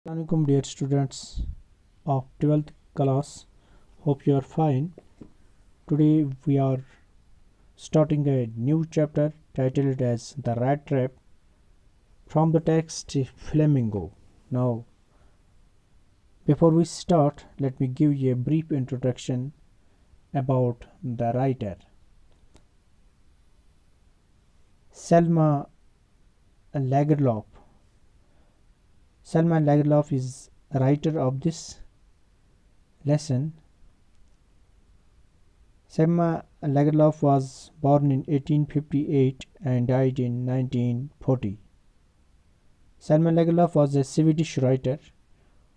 Assalamualaikum dear students of 12th class. Hope you are fine. Today we are starting a new chapter titled as The Rat Trap from the text Flamingo. Now, before we start, let me give you a brief introduction about the writer. Selma Lagerlof. Selma Lagerlof is a writer of this lesson. Selma Lagerlof was born in 1858 and died in 1940. Selma Lagerlof was a Swedish writer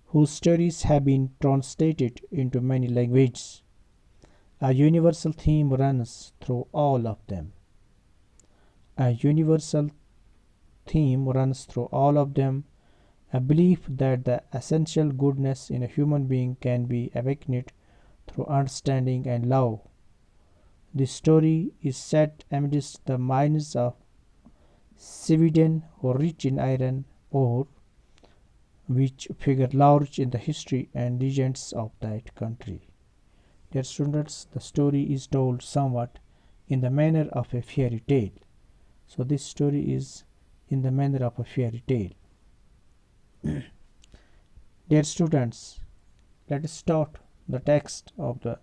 whose stories have been translated into many languages. A universal theme runs through all of them. A universal theme runs through all of them, a belief that the essential goodness in a human being can be awakened through understanding and love. This story is set amidst the mines of Sweden, rich in iron ore, which figure large in the history and legends of that country. Dear students, the story is told somewhat in the manner of a fairy tale. So this story is in the manner of a fairy tale. Dear students, let us start the text of the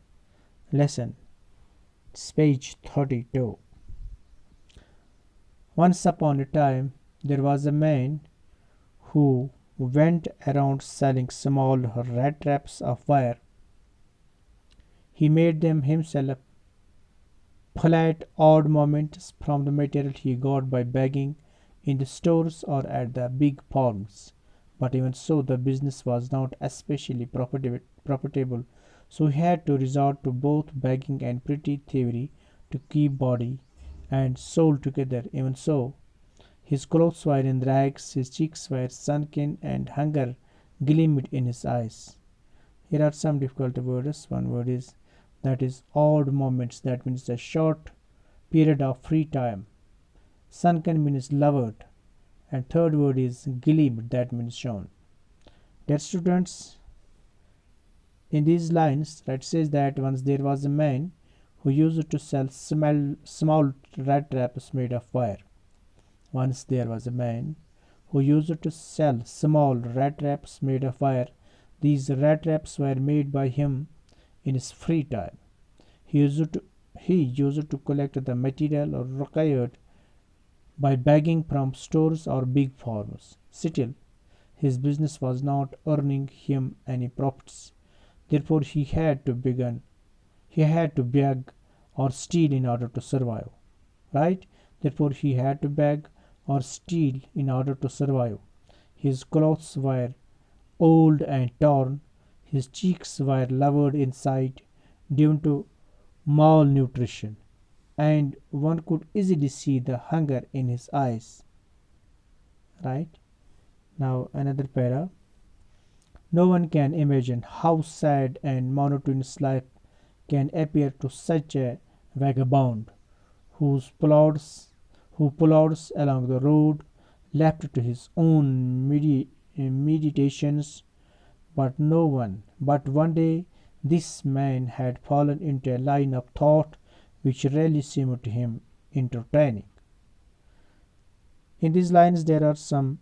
lesson. It's page 32. Once upon a time, there was a man who went around selling small rat traps of wire. He made them himself, flat odd moments from the material he got by begging in the stores or at the big farms. But even so, the business was not especially profitable, so he had to resort to both begging and pretty thievery to keep body and soul together. Even so, his clothes were in rags, his cheeks were sunken, and hunger gleamed in his eyes. Here are some difficult words. One word is that is odd moments, that means a short period of free time. Sunken means lowered, and third word is gleamed, that means shone. Dear students, in these lines, it says that once there was a man who used to sell small rat traps made of wire. Once there was a man who used to sell small rat traps made of wire. These rat traps were made by him in his free time. He used to collect the material required by begging from stores or big farms. Still, his business was not earning him any profits. Therefore, he had to beg or steal in order to survive. Right? Therefore, he had to beg or steal in order to survive. His clothes were old and torn. His cheeks were lowered inside due to malnutrition, and one could easily see the hunger in his eyes. Right? Now, another para. No one can imagine how sad and monotonous life can appear to such a vagabond whose plods who plods along the road left to his own meditations. But one day this man had fallen into a line of thought which really seemed to him entertaining. In these lines there are some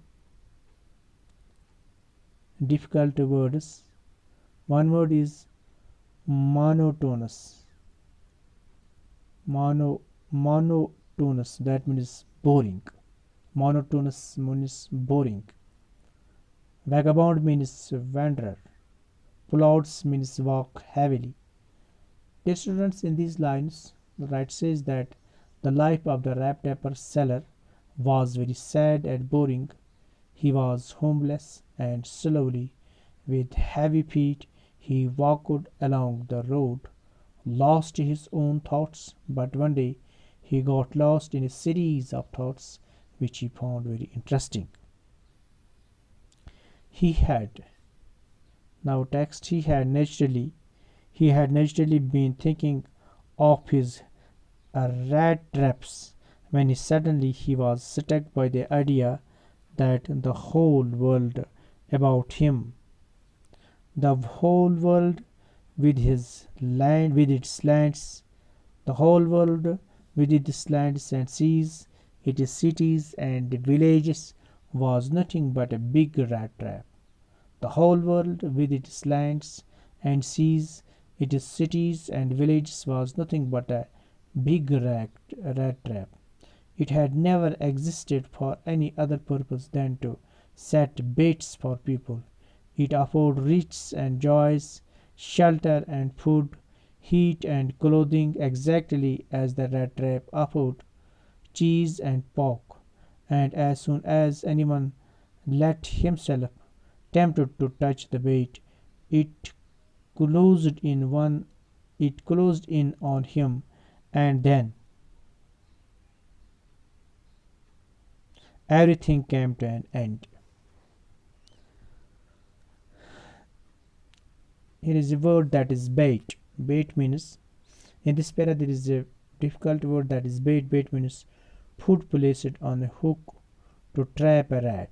difficult words. One word is monotonous. Monotonous, that means boring. Monotonous means boring. Vagabond means wanderer. Plods means walk heavily. Dear students, in these lines, the writer says that the life of the wrap paper seller was very sad and boring. He was homeless, and slowly, with heavy feet, he walked along the road, lost his own thoughts. But one day he got lost in a series of thoughts which he found very interesting. He had now text he had naturally been thinking of his rat traps when suddenly he was struck by the idea that the whole world about him. The whole world with its lands, the whole world with its lands and seas, its cities and villages was nothing but a big rat trap. The whole world with its lands and seas, its cities and villages was nothing but a big rat trap. It had never existed for any other purpose than to set baits for people. It offered riches and joys, shelter and food, heat and clothing exactly as the rat trap offered cheese and pork. And as soon as anyone let himself tempted to touch the bait, it closed in one it closed in on him, and then everything came to an end. Here is a word that is bait. Bait means, in this para there is a difficult word that is bait. Bait means food placed on a hook to trap a rat.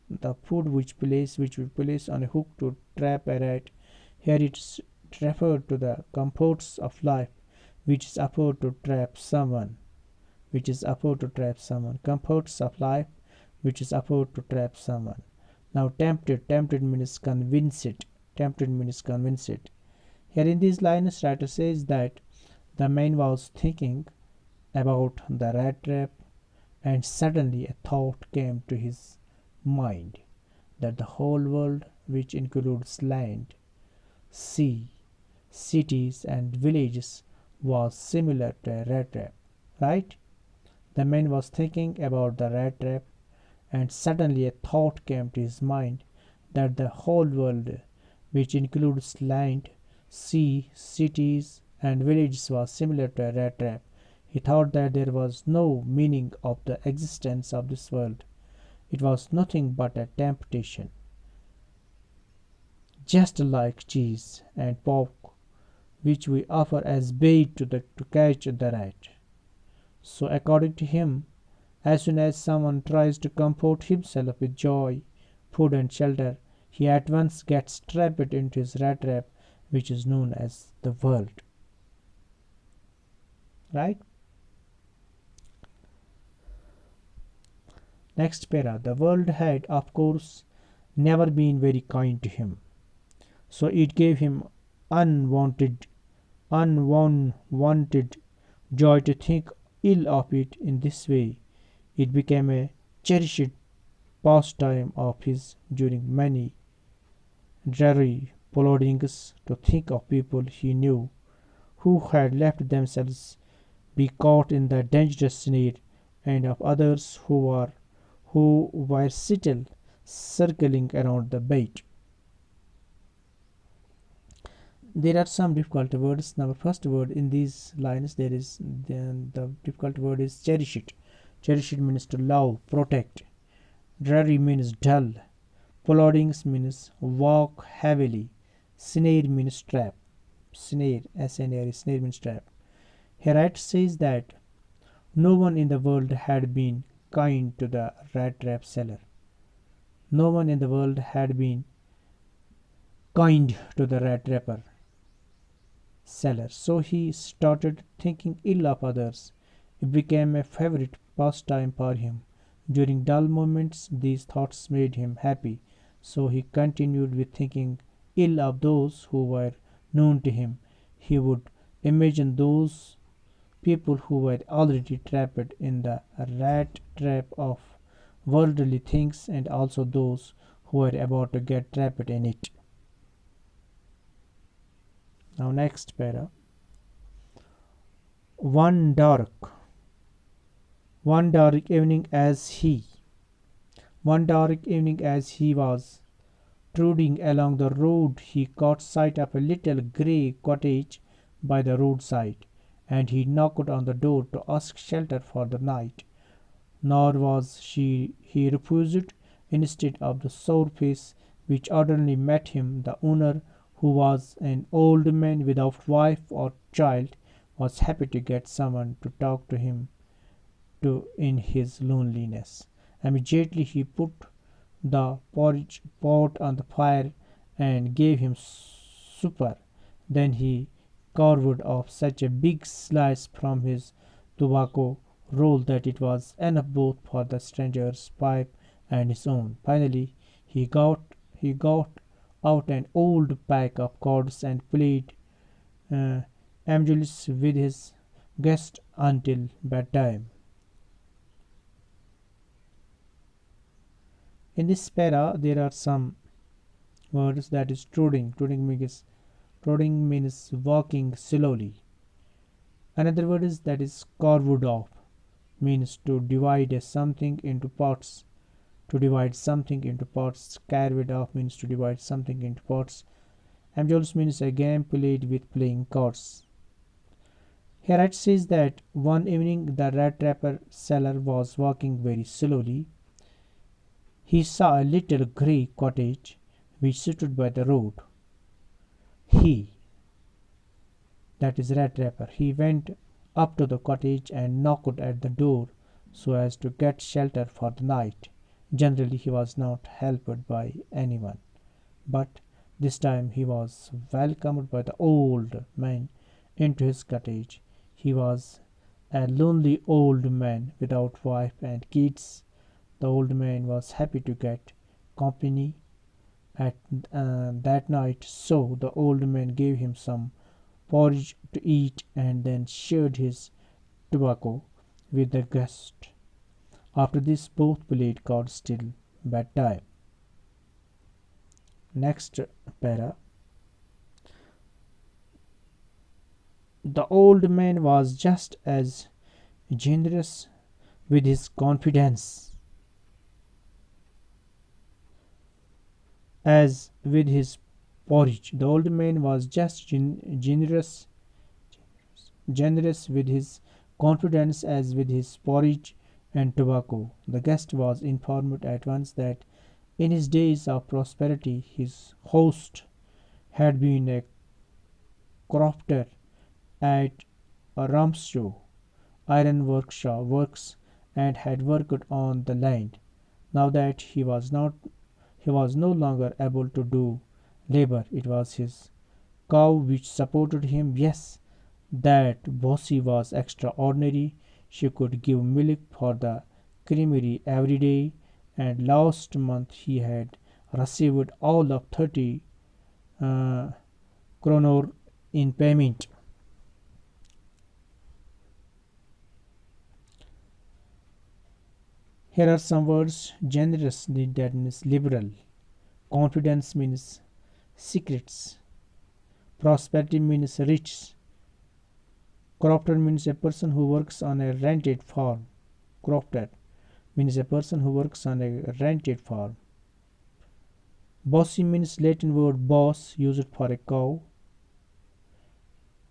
The food which we place on a hook to trap a rat. Here it's referred to the comforts of life which is afford to trap someone. Which is afford to trap someone. Comforts of life which is afford to trap someone. Now tempted means convinced. Tempted means convinced. Here in these lines, writer says that the man was thinking about the rat trap, and suddenly a thought came to his mind that the whole world, which includes land, sea, cities, and villages, was similar to a rat trap. Right? The man was thinking about the rat trap, and suddenly a thought came to his mind that the whole world, which includes land, sea, cities, and villages, was similar to a rat trap. He thought that there was no meaning of the existence of this world. It was nothing but a temptation, just like cheese and pork, which we offer as bait to catch the rat. So, according to him, as soon as someone tries to comfort himself with joy, food, and shelter, he at once gets trapped into his rat trap, which is known as the world. Right? Next para. The world had, of course, never been very kind to him. So it gave him unwanted, unwanted joy to think ill of it in this way. It became a cherished pastime of his during many dreary ploddings to think of people he knew who had let themselves be caught in the dangerous snare, and of others who were still circling around the bait. There are some difficult words. Now, first word in these lines, there is the difficult word is cherish it. Cherish it means to love, protect. Dreary means dull. Ploddings means walk heavily. Snare means trap. Snare, S-N-A-R-E, snare means trap. Here it says that no one in the world had been kind to the rat trap seller. No one in the world had been kind to the rat trapper seller. So he started thinking ill of others. It became a favorite pastime for him. During dull moments, these thoughts made him happy. So he continued with thinking ill of those who were known to him. He would imagine those people who were already trapped in the rat trap of worldly things, and also those who were about to get trapped in it. Now, next para. One dark, one dark evening as he, one dark evening as he was trudging along the road, he caught sight of a little grey cottage by the roadside, and he knocked on the door to ask shelter for the night. Nor was he refused. Instead of the sour face which ordinarily met him, the owner, who was an old man without wife or child, was happy to get someone to talk to him in his loneliness. Immediately he put the porridge pot on the fire and gave him supper. Then he carved off such a big slice from his tobacco roll that it was enough both for the stranger's pipe and his own. Finally, he got out an old pack of cards and played uh, amulet with his guest until bedtime. In this para, there are some words that is trudging. Trudging means walking slowly. Another word is that is carved off, means to divide a something into parts. To divide something into parts. Carved off means to divide something into parts. Amjols means a game played with playing cards. Here it says that one evening the rat trapper seller was walking very slowly. He saw a little grey cottage which stood by the road. He, that is rat trapper, he went up to the cottage and knocked at the door so as to get shelter for the night. Generally he was not helped by anyone, but this time he was welcomed by the old man into his cottage. He was a lonely old man without wife and kids. The old man was happy to get company at that night, so the old man gave him some porridge to eat and then shared his tobacco with the guest. After this, both played cards till bedtime. Next para. The old man was just as generous with his confidence as with his porridge. The old man was just generous with his confidence as with his porridge and tobacco. The guest was informed at once that in his days of prosperity his host had been a crofter at a Ramshaw iron works and had worked on the land. Now that he was no longer able to do labor, it was his cow which supported him. Yes, that Bossy was extraordinary. She could give milk for the creamery every day, and last month he had received all of 30 uh, kronor in payment. Here are some words. Generous, that means liberal. Confidence means secrets. Prosperity means rich. Crofter means a person who works on a rented farm. Crofter means a person who works on a rented farm. Bossy means Latin word boss used for a cow.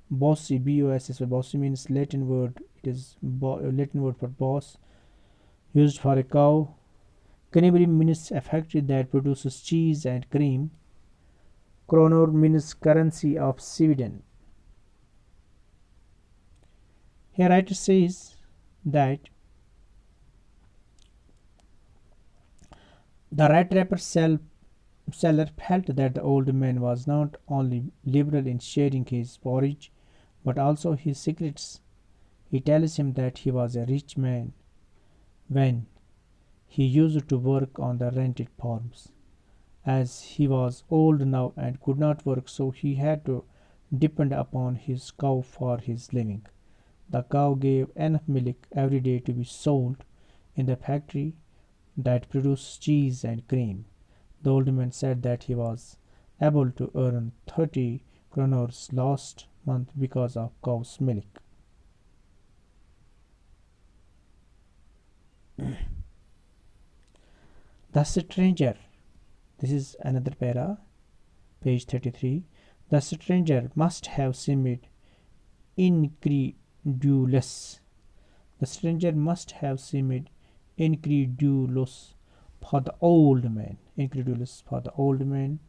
Bossy, B-O-S-S, bossy means Latin word. It is Latin word for boss used for a cow. Creamery means a factory that produces cheese and cream. Kronor means currency of Sweden. Here it says that the rat trapper seller felt that the old man was not only liberal in sharing his porridge but also his secrets. He tells him that he was a rich man when he used to work on the rented farms. As he was old now and could not work, so he had to depend upon his cow for his living. The cow gave enough milk every day to be sold in the factory that produced cheese and cream. The old man said that he was able to earn 30 kronors last month because of cow's milk. The stranger. This is another para, page 33. The stranger must have seemed incredulous. The stranger must have seemed incredulous for the old man. Incredulous for the old man.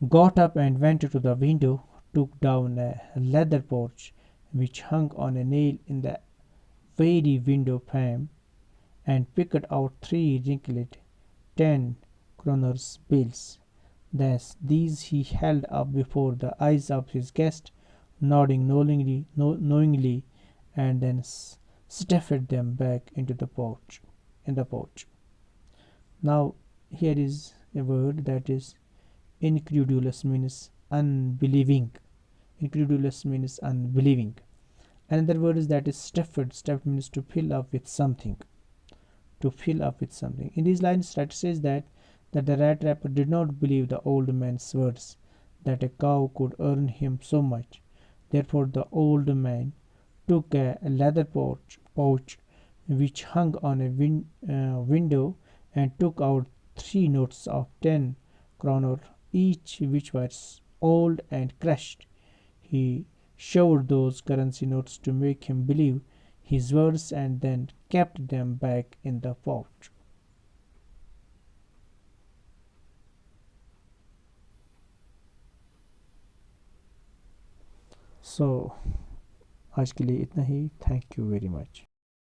Got up and went to the window, took down a leather pouch which hung on a nail in the very window frame, and picked out 3 wrinkled 10 kroners bills. These he held up before the eyes of his guest, nodding knowingly, and then stuffed them back into the pouch. In the pouch. Now, here is a word that is incredulous, means unbelieving. Incredulous means unbelieving. Another word is that is stuffed. Stuffed means to fill up with something. To fill up with something. In these lines, Rat says that the rat trapper did not believe the old man's words, that a cow could earn him so much. Therefore, the old man took a leather pouch which hung on a window, and took out 3 notes of 10 kroner each, which were old and crushed. He showed those currency notes to make him believe his words, and then kept them back in the pouch. So आज के लिए इतना ही. Thank you very much.